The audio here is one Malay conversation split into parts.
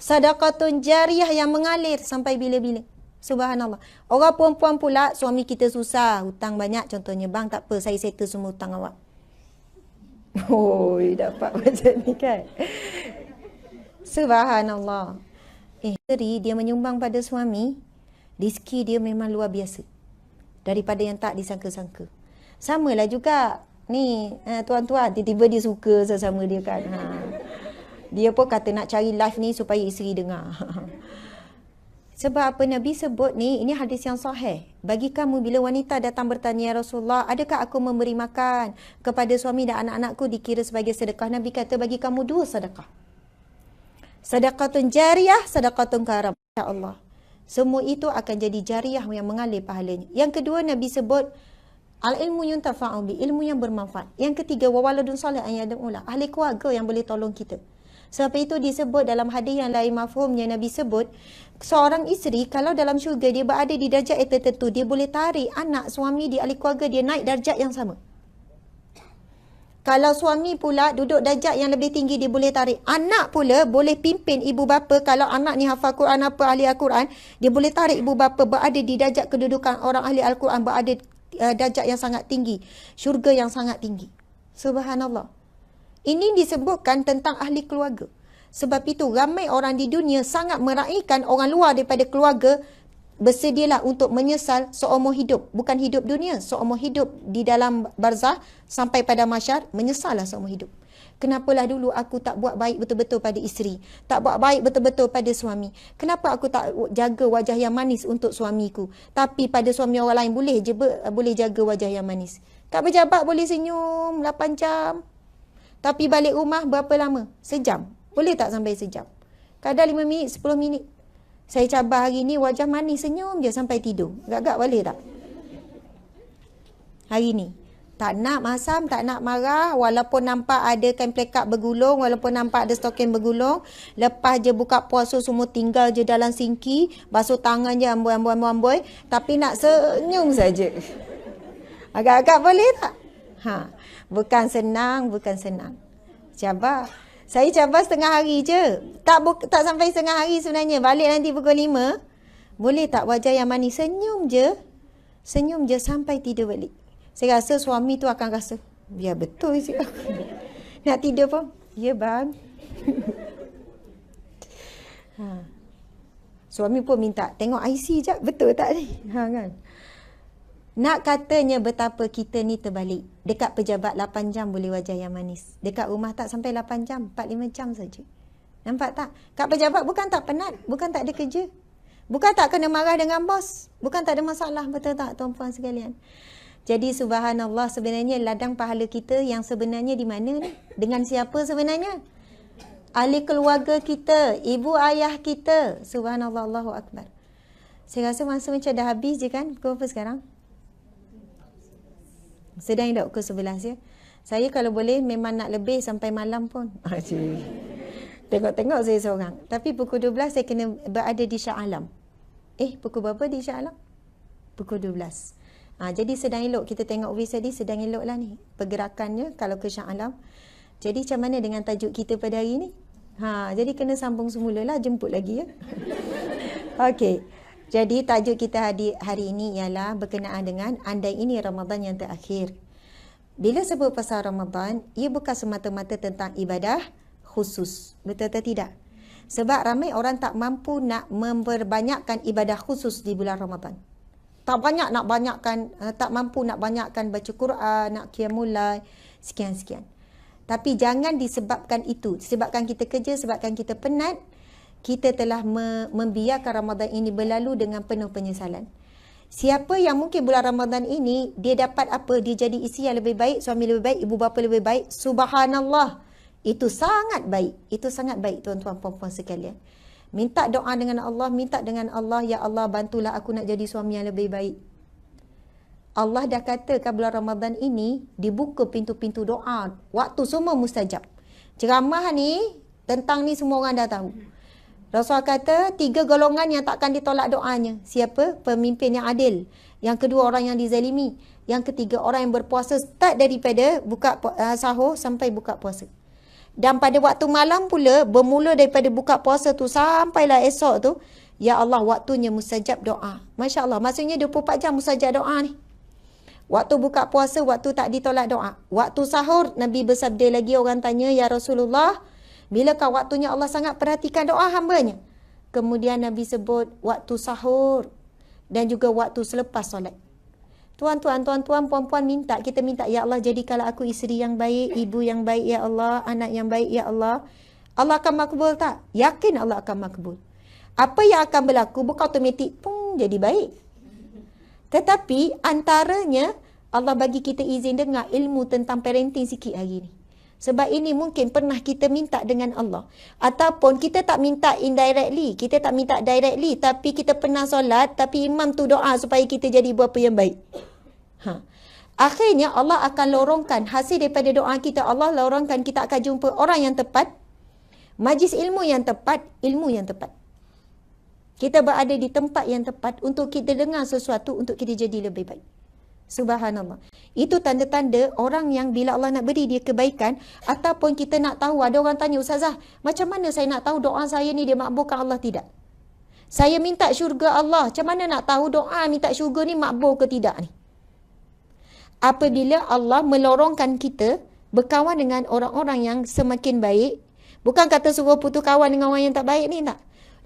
Sadaqatun jariyah yang mengalir sampai bila-bila. Subhanallah. Orang perempuan pula, suami kita susah, hutang banyak contohnya. Bang, tak apa, saya settle semua hutang awak. Oh, dapat macam ni kan. Subhanallah. Isteri dia menyumbang pada suami, rezeki dia memang luar biasa. Daripada yang tak disangka-sangka. Samalah juga. Ni, tuan-tuan, tiba-tiba dia suka sesama dia kan. Dia pun kata nak cari live ni supaya isteri dengar. Sebab apa Nabi sebut ni, ini hadis yang sahih. Bagi kamu bila wanita datang bertanya, ya Rasulullah, adakah aku memberi makan kepada suami dan anak-anakku dikira sebagai sedekah? Nabi kata bagi kamu 2 sedekah. Sedekatun jariyah, sedekatun karam. InsyaAllah. Semua itu akan jadi jariyah yang mengalir pahalanya. Yang kedua Nabi sebut, al-ilmu yuntafa'u bi, ilmu yang bermanfaat. Yang ketiga, wawaladun salih an yad'ulah, ahli keluarga yang boleh tolong kita. Sebab itu disebut dalam hadis yang lain mafhumnya Nabi sebut, seorang isteri kalau dalam syurga dia berada di darjat yang tertentu, dia boleh tarik anak suami di ahli keluarga dia naik darjat yang sama. Kalau suami pula duduk darjat yang lebih tinggi, dia boleh tarik. Anak pula boleh pimpin ibu bapa. Kalau anak ni hafal Quran apa, ahli Al-Quran, dia boleh tarik ibu bapa berada di darjat kedudukan orang ahli Al-Quran, berada darjat yang sangat tinggi, syurga yang sangat tinggi. Subhanallah. Ini disebutkan tentang ahli keluarga. Sebab itu ramai orang di dunia sangat meraihkan orang luar daripada keluarga. Bersedialah untuk menyesal seumur hidup. Bukan hidup dunia, seumur hidup di dalam barzah sampai pada masyar, menyesallah seumur hidup. Kenapalah dulu aku tak buat baik betul-betul pada isteri, tak buat baik betul-betul pada suami. Kenapa aku tak jaga wajah yang manis untuk suamiku, tapi pada suami orang lain boleh je boleh jaga wajah yang manis. Kat pejabat boleh senyum 8 jam. Tapi balik rumah berapa lama? Sejam. Boleh tak sampai sejam? Kadang 5 minit, 10 minit. Saya cabar hari ni wajah manis, senyum je sampai tidur. Agak-agak boleh tak? Hari ni. Tak nak masam, tak nak marah. Walaupun nampak ada kain plekat bergulung, walaupun nampak ada stokin bergulung. Lepas je buka puasa semua tinggal je dalam sinki. Basuh tangan je amboi-amboi. Tapi nak senyum saja. Agak-agak boleh tak? Bukan senang, bukan senang. Cabar. Saya cabar setengah hari je. Tak sampai setengah hari sebenarnya. Balik nanti pukul 5. Boleh tak wajah yang manis? Senyum je. Senyum je sampai tidur balik. Saya rasa suami tu akan rasa, ya betul sih. Nak tidur pun, ya bang. Suami pun minta, tengok IC jap, betul tak ni? Kan? Nak katanya betapa kita ni terbalik. Dekat pejabat 8 jam boleh wajah yang manis. Dekat rumah tak sampai 8 jam, 4-5 jam saja. Nampak tak? Kat pejabat bukan tak penat, bukan tak ada kerja. Bukan tak kena marah dengan bos. Bukan tak ada masalah, betul tak tuan-puan sekalian? Jadi subhanallah, sebenarnya ladang pahala kita yang sebenarnya di mana ni? Dengan siapa sebenarnya? Ahli keluarga kita, ibu ayah kita. Subhanallah, Allahu Akbar. Saya rasa masa macam dah habis je kan? Pukul apa sekarang? Sedang dah pukul 11 ya. Saya kalau boleh memang nak lebih sampai malam pun. Tengok-tengok saya seorang. Tapi pukul 12 saya kena berada di Shah Alam. Pukul berapa di Shah Alam? Pukul 12. Jadi sedang elok kita tengok video tadi, sedang elok lah ni pergerakannya kalau ke Shah Alam. Jadi macam mana dengan tajuk kita pada hari ni? Jadi kena sambung semula lah, jemput lagi ya. Okey. Jadi tajuk kita hari ini ialah berkenaan dengan andai ini Ramadan yang terakhir. Bila sebut pasal Ramadan, ia bukan semata-mata tentang ibadah khusus. Betul atau tidak? Sebab ramai orang tak mampu nak memperbanyakkan ibadah khusus di bulan Ramadan. Tak mampu nak banyakkan baca Quran, nak qiyamul lail, sekian-sekian. Tapi jangan disebabkan itu. Disebabkan kita kerja, sebabkan kita penat, kita telah membiarkan Ramadan ini berlalu dengan penuh penyesalan. Siapa yang mungkin bulan Ramadan ini, dia dapat apa? Dia jadi isteri yang lebih baik, suami lebih baik, ibu bapa lebih baik. Subhanallah. Itu sangat baik. Itu sangat baik tuan-tuan puan-puan sekalian. Minta doa dengan Allah, minta dengan Allah, ya Allah bantulah aku nak jadi suami yang lebih baik. Allah dah katakan bulan Ramadan ini dibuka pintu-pintu doa. Waktu semua mustajab. Ceramah ni, tentang ni semua orang dah tahu. Rasul kata 3 golongan yang takkan ditolak doanya. Siapa? Pemimpin yang adil. Yang kedua orang yang dizalimi. Yang ketiga orang yang berpuasa start daripada buka sahur sampai buka puasa. Dan pada waktu malam pula, bermula daripada buka puasa tu sampailah esok tu, ya Allah, waktunya mustajab doa. Masya Allah, maksudnya 24 jam mustajab doa ni. Waktu buka puasa, waktu tak ditolak doa. Waktu sahur, Nabi bersabda lagi, orang tanya, ya Rasulullah, bilakah waktunya Allah sangat perhatikan doa hambanya? Kemudian Nabi sebut waktu sahur dan juga waktu selepas solat. Tuan-tuan, puan-puan minta, kita minta, ya Allah, jadikanlah aku isteri yang baik, ibu yang baik, ya Allah, anak yang baik, ya Allah. Allah akan makbul tak? Yakin Allah akan makbul. Apa yang akan berlaku bukan automatik pun jadi baik. Tetapi antaranya Allah bagi kita izin dengar ilmu tentang parenting sikit hari ni. Sebab ini mungkin pernah kita minta dengan Allah. Ataupun kita tak minta indirectly, kita tak minta directly, tapi kita pernah solat, tapi imam tu doa supaya kita jadi bapa yang baik. Akhirnya Allah akan lorongkan hasil daripada doa kita. Allah lorongkan kita akan jumpa orang yang tepat, majlis ilmu yang tepat, ilmu yang tepat. Kita berada di tempat yang tepat untuk kita dengar sesuatu untuk kita jadi lebih baik. Subhanallah. Itu tanda-tanda orang yang bila Allah nak beri dia kebaikan, ataupun kita nak tahu, ada orang tanya, Ustazah, macam mana saya nak tahu doa saya ni dia makbulkan Allah tidak? Saya minta syurga Allah, macam mana nak tahu doa minta syurga ni makbul ke tidak ni? Apabila Allah melorongkan kita berkawan dengan orang-orang yang semakin baik, bukan kata suruh putus kawan dengan orang yang tak baik ni, tak.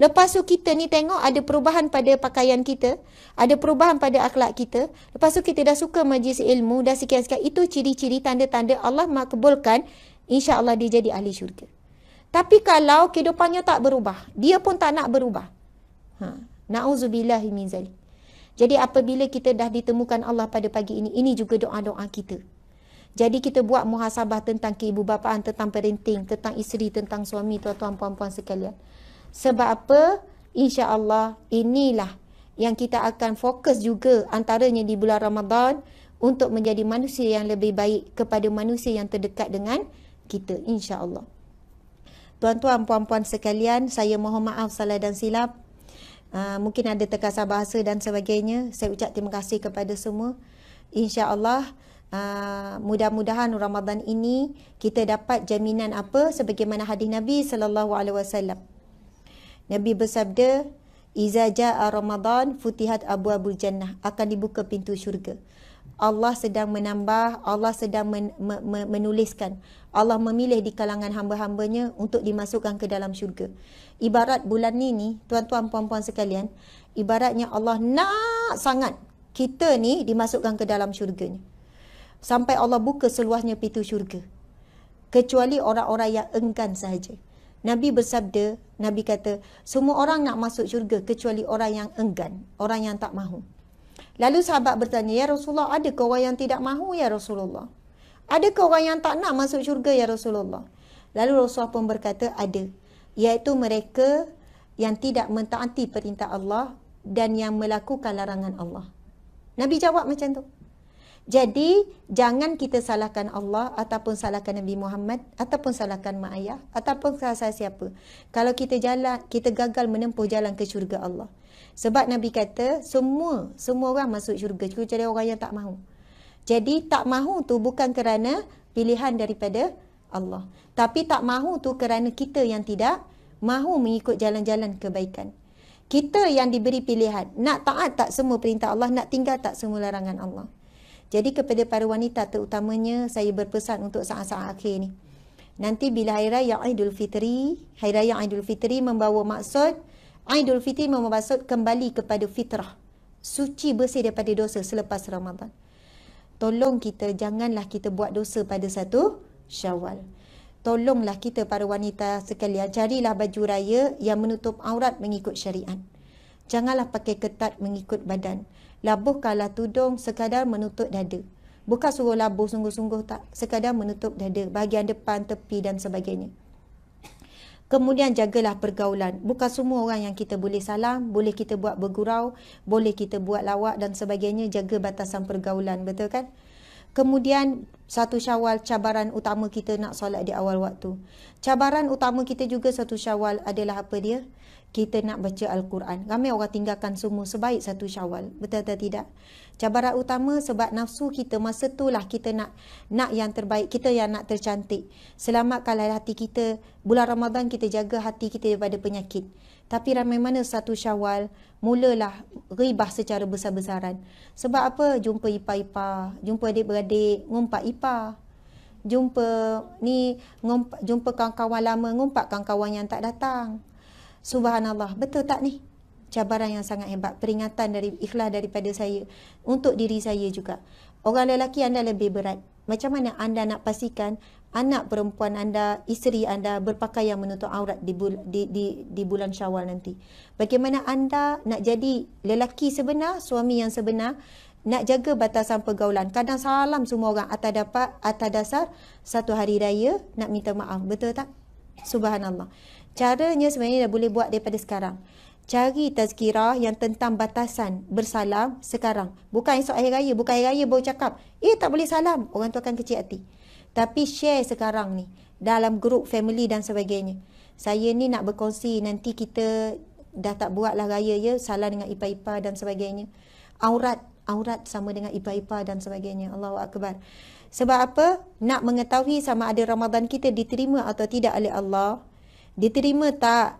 Lepas tu kita ni tengok ada perubahan pada pakaian kita, ada perubahan pada akhlak kita. Lepas tu kita dah suka majlis ilmu, dah sekian-sekian. Itu ciri-ciri tanda-tanda Allah makbulkan, insya-Allah dia jadi ahli syurga. Tapi kalau kehidupannya tak berubah, dia pun tak nak berubah. Na'udzubillahi min zalik. Jadi apabila kita dah ditemukan Allah pada pagi ini juga doa-doa kita. Jadi kita buat muhasabah tentang keibubapaan, tentang parenting, tentang isteri, tentang suami, tuan-tuan, puan-puan sekalian. Sebab apa? InsyaAllah inilah yang kita akan fokus juga antaranya di bulan Ramadan untuk menjadi manusia yang lebih baik kepada manusia yang terdekat dengan kita, insyaAllah. Tuan-tuan, puan-puan sekalian, saya mohon maaf salah dan silap. Mungkin ada terkasar bahasa dan sebagainya. Saya ucap terima kasih kepada semua. InsyaAllah mudah-mudahan Ramadan ini kita dapat jaminan apa sebagaimana hadis Nabi SAW. Nabi bersabda, "Iza jaa Ramadan futihat abwabul jannah." Akan dibuka pintu syurga. Allah sedang menambah, Allah sedang menuliskan. Allah memilih di kalangan hamba-hambanya untuk dimasukkan ke dalam syurga. Ibarat bulan ni, tuan-tuan puan-puan sekalian, ibaratnya Allah nak sangat kita ni dimasukkan ke dalam syurganya. Sampai Allah buka seluasnya pintu syurga. Kecuali orang-orang yang enggan sahaja. Nabi bersabda, Nabi kata, semua orang nak masuk syurga kecuali orang yang enggan, orang yang tak mahu. Lalu sahabat bertanya, ya Rasulullah, adakah orang yang tidak mahu ya Rasulullah? Adakah orang yang tak nak masuk syurga ya Rasulullah? Lalu Rasulullah pun berkata, ada. Iaitu mereka yang tidak mentaati perintah Allah dan yang melakukan larangan Allah. Nabi jawab macam tu. Jadi, jangan kita salahkan Allah ataupun salahkan Nabi Muhammad ataupun salahkan mak ayah ataupun salah siapa. Kalau kita gagal menempuh jalan ke syurga Allah. Sebab Nabi kata, semua orang masuk syurga kecuali orang yang tak mahu. Jadi, tak mahu tu bukan kerana pilihan daripada Allah. Tapi tak mahu tu kerana kita yang tidak mahu mengikut jalan-jalan kebaikan. Kita yang diberi pilihan, nak taat tak semua perintah Allah, nak tinggal tak semua larangan Allah. Jadi kepada para wanita terutamanya, saya berpesan untuk saat-saat akhir ni. Nanti bila Hari Raya Aidul Fitri membawa maksud, Aidul Fitri membawa maksud kembali kepada fitrah. Suci bersih daripada dosa selepas Ramadan. Tolong kita, janganlah kita buat dosa pada 1 Syawal. Tolonglah kita para wanita sekalian, carilah baju raya yang menutup aurat mengikut syariat. Janganlah pakai ketat mengikut badan. Labuhkanlah tudung sekadar menutup dada. Bukan suruh labuh sungguh-sungguh, tak. Sekadar menutup dada, bahagian depan, tepi dan sebagainya. Kemudian jagalah pergaulan. Bukan semua orang yang kita boleh salam, boleh kita buat bergurau, boleh kita buat lawak dan sebagainya. Jaga batasan pergaulan, betul kan? Kemudian 1 Syawal, cabaran utama kita nak solat di awal waktu. Cabaran utama kita juga 1 Syawal adalah apa dia? kita nak baca Al-Quran. Ramai orang tinggalkan semua sebaik 1 Syawal. Betul atau tidak? Cabaran utama sebab nafsu kita masa tu lah kita nak yang terbaik, kita yang nak tercantik. Selamatkanlah hati kita. Bulan Ramadan kita jaga hati kita daripada penyakit. Tapi ramai mana 1 Syawal mulalah ribah secara besar-besaran. Sebab apa? Jumpa ipar-ipar, jumpa adik-beradik, ngumpat ipar. Jumpa kawan-kawan lama, ngumpat kawan-kawan yang tak datang. Subhanallah, betul tak ni? Cabaran yang sangat hebat, peringatan dari ikhlas daripada saya untuk diri saya juga. Orang lelaki anda lebih berat. Macam mana anda nak pastikan anak perempuan anda, isteri anda berpakaian menutup aurat di bulan Syawal nanti? Bagaimana anda nak jadi lelaki sebenar, suami yang sebenar, nak jaga batasan pergaulan. Kadang salam semua orang atas dasar satu hari raya nak minta maaf. Betul tak? Subhanallah. Caranya sebenarnya dah boleh buat daripada sekarang. Cari tazkirah yang tentang batasan bersalam sekarang. Bukan esok akhir raya. Bukan akhir raya baru cakap, tak boleh salam. Orang tu akan kecil hati. Tapi share sekarang ni. Dalam grup family dan sebagainya. Saya ni nak berkongsi, nanti kita dah tak buat lah raya ya. Salam dengan ipar-ipar dan sebagainya. Aurat sama dengan ipar-ipar dan sebagainya. Allahu Akbar. Sebab apa? Nak mengetahui sama ada Ramadan kita diterima atau tidak oleh Allah. Diterima tak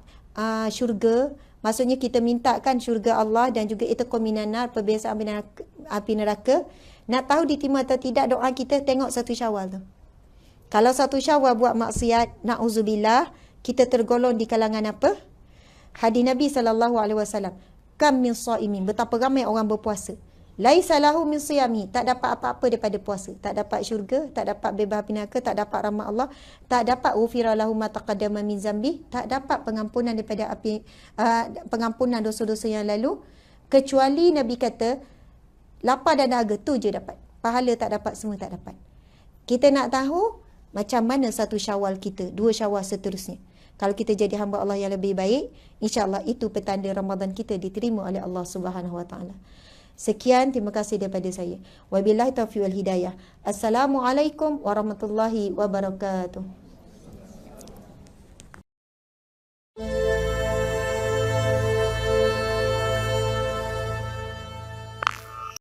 syurga? Maksudnya kita mintakan syurga Allah dan juga itu kominanar, perbiasaan api neraka. Nak tahu diterima atau tidak doa kita, tengok 1 Syawal tu. Kalau 1 Syawal buat maksiat, na'udzubillah, kita tergolong di kalangan apa? Hadis Nabi SAW. Kam min sha'imin, betapa ramai orang berpuasa. Laisa lahu min siyami, tak dapat apa-apa daripada puasa. Tak dapat syurga, tak dapat bebas api neraka, tak dapat rahmat Allah, tak dapat ghufira lahu ma taqaddama min zambi, tak dapat pengampunan daripada pengampunan dosa-dosa yang lalu, kecuali Nabi kata lapar dan dahaga tu je dapat. Pahala tak dapat, semua tak dapat. Kita nak tahu macam mana 1 Syawal kita, 2 Syawal seterusnya. Kalau kita jadi hamba Allah yang lebih baik, insya-Allah itu petanda Ramadan kita diterima oleh Allah Subhanahu Wa Taala. Sekian, terima kasih daripada saya. Wabillahi taufiq wal hidayah. Assalamualaikum warahmatullahi wabarakatuh.